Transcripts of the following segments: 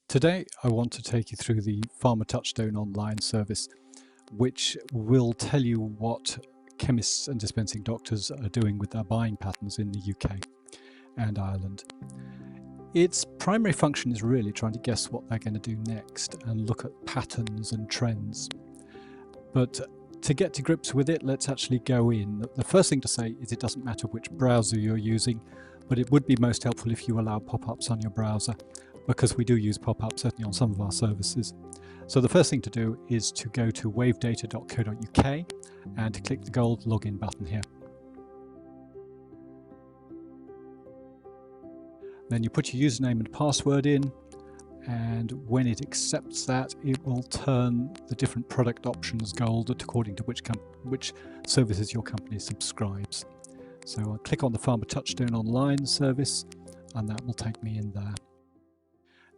Today I want to take you through the Pharma Touchstone online service, which will tell you what chemists and dispensing doctors are doing with their buying patterns in the UK and Ireland. Its primary function is really trying to guess what they're going to do next and look at patterns and trends. But to get to grips with it, let's actually go in. The first thing to say is it doesn't matter which browser you're using, but it would be most helpful if you allow pop-ups on your browser, because we do use pop-ups certainly on some of our services. So the first thing to do is to go to wavedata.co.uk and click the gold login button here. Then you put your username and password in, and when it accepts that, it will turn the different product options gold according to which services your company subscribes. So I'll click on the Pharma Touchstone online service, and that will take me in there.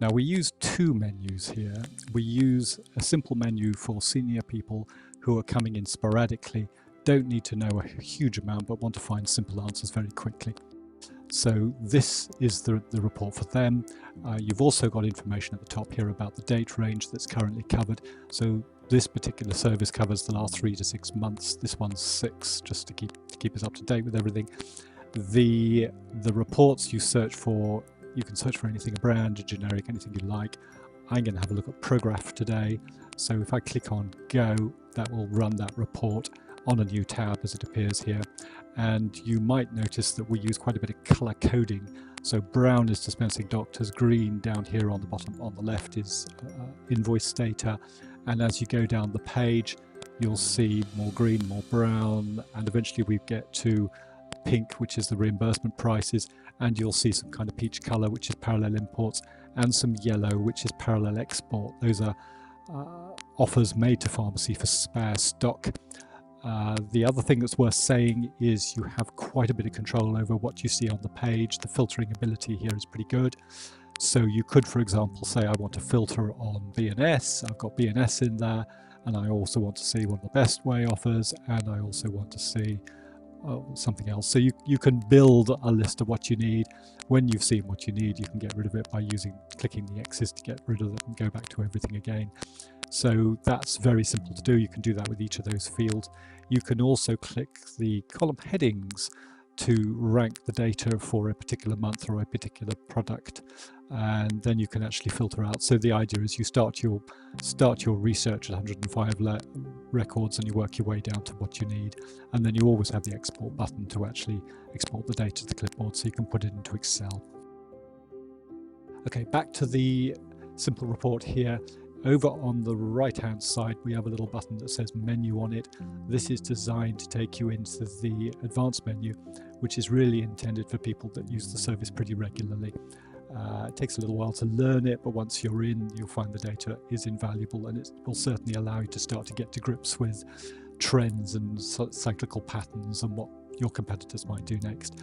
Now we use two menus here. We use a simple menu for senior people who are coming in sporadically, don't need to know a huge amount but want to find simple answers very quickly. So this is the report for them. You've also got information at the top here about the date range that's currently covered. So this particular service covers the last 3 to 6 months. This one's 6, just to keep us up to date with everything. The reports you search for, you can search for anything, a brand, a generic, anything you like. I'm going to have a look at Prograph today. So if I click on Go, that will run that report on a new tab as it appears here. And you might notice that we use quite a bit of color coding. So brown is dispensing doctors, green down here on the bottom on the left is invoice data. And as you go down the page, you'll see more green, more brown, and eventually we get to pink, which is the reimbursement prices, and you'll see some kind of peach color, which is parallel imports, and some yellow, which is parallel export. Those are offers made to pharmacy for spare stock. The other thing that's worth saying is you have quite a bit of control over what you see on the page. The filtering ability here is pretty good. So you could, for example, say I want to filter on B&S. I've got B&S in there, and I also want to see one of the Best Way offers, and I also want to see something else. So you can build a list of what you need. When you've seen what you need, you can get rid of it by clicking the X's to get rid of it and go back to everything again. So that's very simple to do. You can do that with each of those fields. You can also click the column headings to rank the data for a particular month or a particular product, and then you can actually filter out. So the idea is you start your research at 105 records and you work your way down to what you need, and then you always have the export button to actually export the data to the clipboard so you can put it into Excel. Okay, back to the simple report here. Over on the right hand side we have a little button that says menu on it. This is designed to take you into the advanced menu, which is really intended for people that use the service pretty regularly. It takes a little while to learn it, but once you're in, you'll find the data is invaluable, and it will certainly allow you to start to get to grips with trends and cyclical patterns and what your competitors might do next.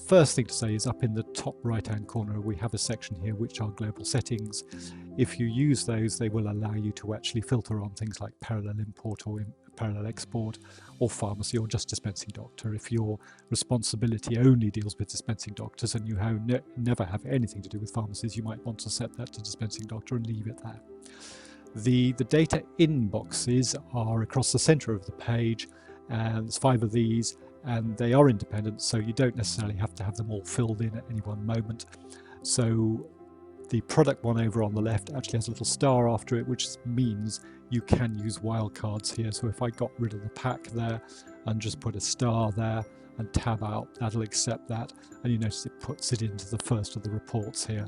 First thing to say is up in the top right hand corner we have a section here which are global settings. If you use those, they will allow you to actually filter on things like parallel import or parallel export or pharmacy or just dispensing doctor. If your responsibility only deals with dispensing doctors and you never have anything to do with pharmacies, you might want to set that to dispensing doctor and leave it there. The data inboxes are across the center of the page, and there's 5 of these, and they are independent, so you don't necessarily have to have them all filled in at any one moment. So the product one over on the left actually has a little star after it, which means you can use wildcards here. So if I got rid of the pack there and just put a star there and tab out, that'll accept that, and you notice it puts it into the first of the reports here.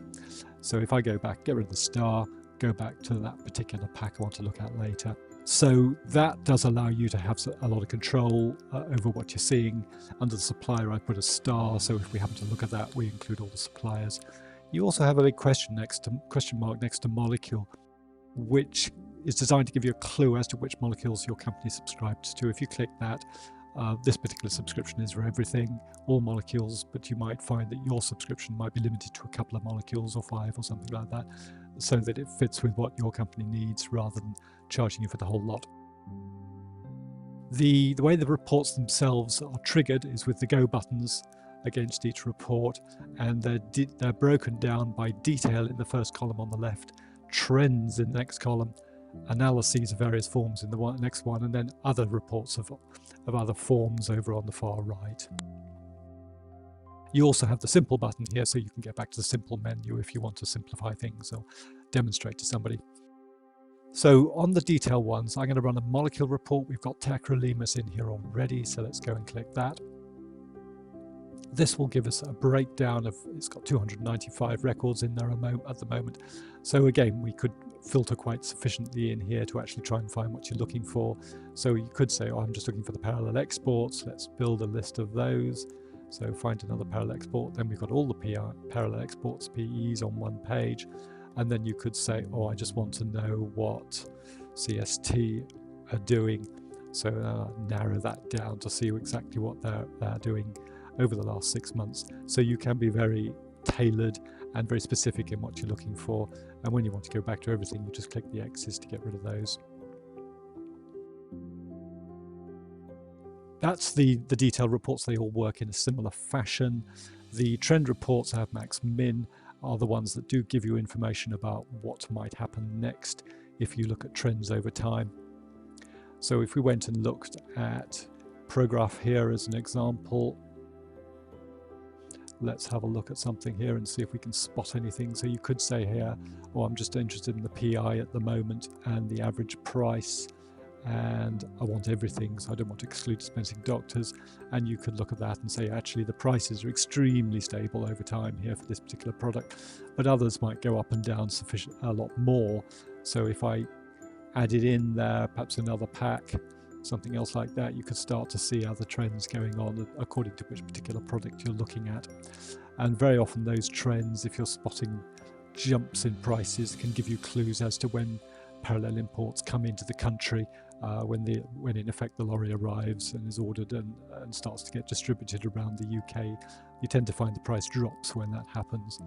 So if I go back, get rid of the star, go back to that particular pack I want to look at later. So that does allow you to have a lot of control over what you're seeing. Under the supplier I put a star, so if we happen to look at that we include all the suppliers. You also have a big question mark next to molecule, which is designed to give you a clue as to which molecules your company subscribes to. If you click that, this particular subscription is for everything, all molecules, but you might find that your subscription might be limited to a couple of molecules or 5 or something like that, so that it fits with what your company needs rather than charging you for the whole lot. The way the reports themselves are triggered is with the Go buttons. against each report, and they're broken down by detail in the first column on the left, trends in the next column, analyses of various forms in the next one, and then other reports of other forms over on the far right. You also have the simple button here, so you can get back to the simple menu if you want to simplify things or demonstrate to somebody. So on the detail ones, I'm going to run a molecule report. We've got tacrolimus in here already, so let's go and click that. This will give us a breakdown of, it's got 295 records in there at the moment. So again, we could filter quite sufficiently in here to actually try and find what you're looking for. So you could say, oh, I'm just looking for the parallel exports. Let's build a list of those. So find another parallel export. Then we've got all the parallel exports, PEs on one page. And then you could say, oh, I just want to know what CST are doing. So narrow that down to see exactly what they're doing over the last 6 months. So you can be very tailored and very specific in what you're looking for. And when you want to go back to everything, you just click the X's to get rid of those. That's the detailed reports. They all work in a similar fashion. The trend reports, have max min, are the ones that do give you information about what might happen next if you look at trends over time. So if we went and looked at Prograph here as an example, let's have a look at something here and see if we can spot anything. So you could say here, oh, I'm just interested in the PI at the moment and the average price, and I want everything, so I don't want to exclude dispensing doctors. And you could look at that and say, actually, the prices are extremely stable over time here for this particular product, but others might go up and down a lot more. So if I added in there perhaps another pack, something else like that, you could start to see other trends going on according to which particular product you're looking at. And very often those trends, if you're spotting jumps in prices, can give you clues as to when parallel imports come into the country, when in effect the lorry arrives and is ordered and starts to get distributed around the UK. You tend to find the price drops when that happens.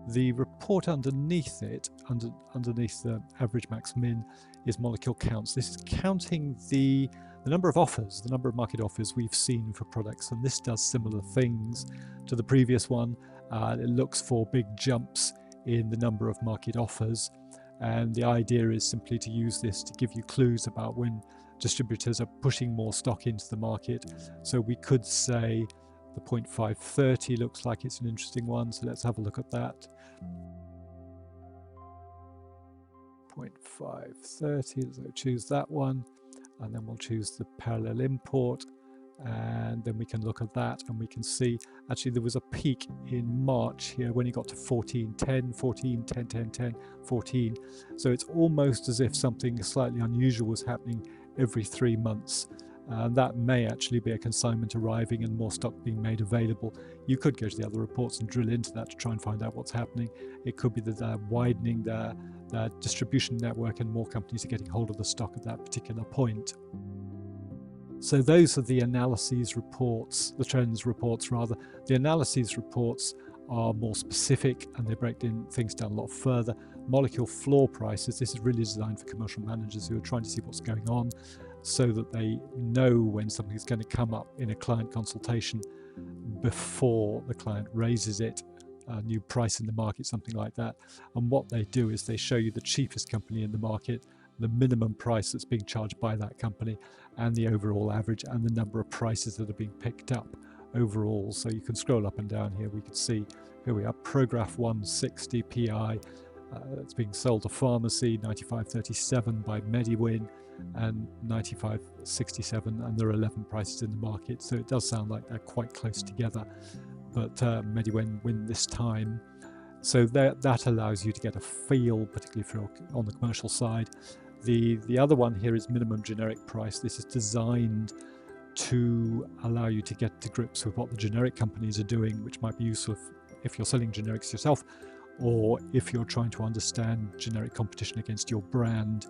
The report underneath it, underneath the average max min, is molecule counts. This is counting the number of offers, the number of market offers we've seen for products, and this does similar things to the previous one. It looks for big jumps in the number of market offers, and the idea is simply to use this to give you clues about when distributors are pushing more stock into the market. So we could say the 0.530 looks like it's an interesting one, so let's have a look at that. 0.530, so choose that one, and then we'll choose the parallel import, and then we can look at that and we can see actually there was a peak in March here when it got to 14.10, 14, 10, 10, 10, 14. So it's almost as if something slightly unusual was happening every 3 months. And that may actually be a consignment arriving and more stock being made available. You could go to the other reports and drill into that to try and find out what's happening. It could be that they're widening their distribution network and more companies are getting hold of the stock at that particular point. So those are the analyses reports, the trends reports rather. The analyses reports are more specific and they break things down a lot further. Molecule floor prices, this is really designed for commercial managers who are trying to see what's going on, so that they know when something's going to come up in a client consultation before the client raises it, a new price in the market, something like that. And what they do is they show you the cheapest company in the market, the minimum price that's being charged by that company, and the overall average, and the number of prices that are being picked up overall. So you can scroll up and down here. We can see, here we are, Prograph 160 PI. It's being sold to pharmacy, 95.37 by MediWin, and 95.67, and there are 11 prices in the market, so it does sound like they're quite close together, but MediWin win this time. So that allows you to get a feel, particularly if you're on the commercial side. The other one here is minimum generic price. This is designed to allow you to get to grips with what the generic companies are doing, which might be useful if you're selling generics yourself, or if you're trying to understand generic competition against your brand.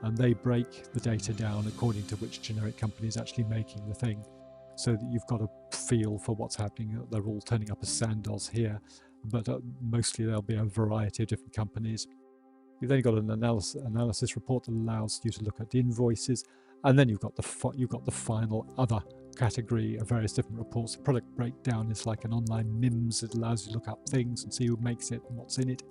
And they break the data down according to which generic company is actually making the thing, so that you've got a feel for what's happening. They're all turning up as Sandoz here, but mostly there'll be a variety of different companies. You've then got an analysis report that allows you to look at invoices, And then you've got the final other category of various different reports. The product breakdown is like an online MIMS. It allows you to look up things and see who makes it and what's in it,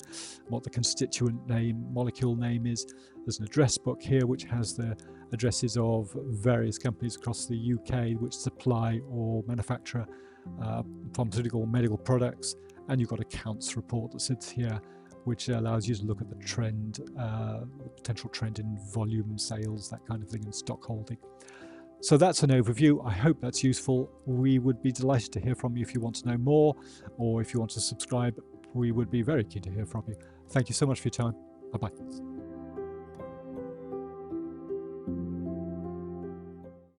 what the constituent name, molecule name is. There's an address book here which has the addresses of various companies across the UK which supply or manufacture pharmaceutical or medical products. And you've got a counts report that sits here, which allows you to look at the trend, the potential trend in volume, sales, that kind of thing, and stock holding. So that's an overview. I hope that's useful. We would be delighted to hear from you if you want to know more, or if you want to subscribe. We would be very keen to hear from you. Thank you so much for your time. Bye-bye.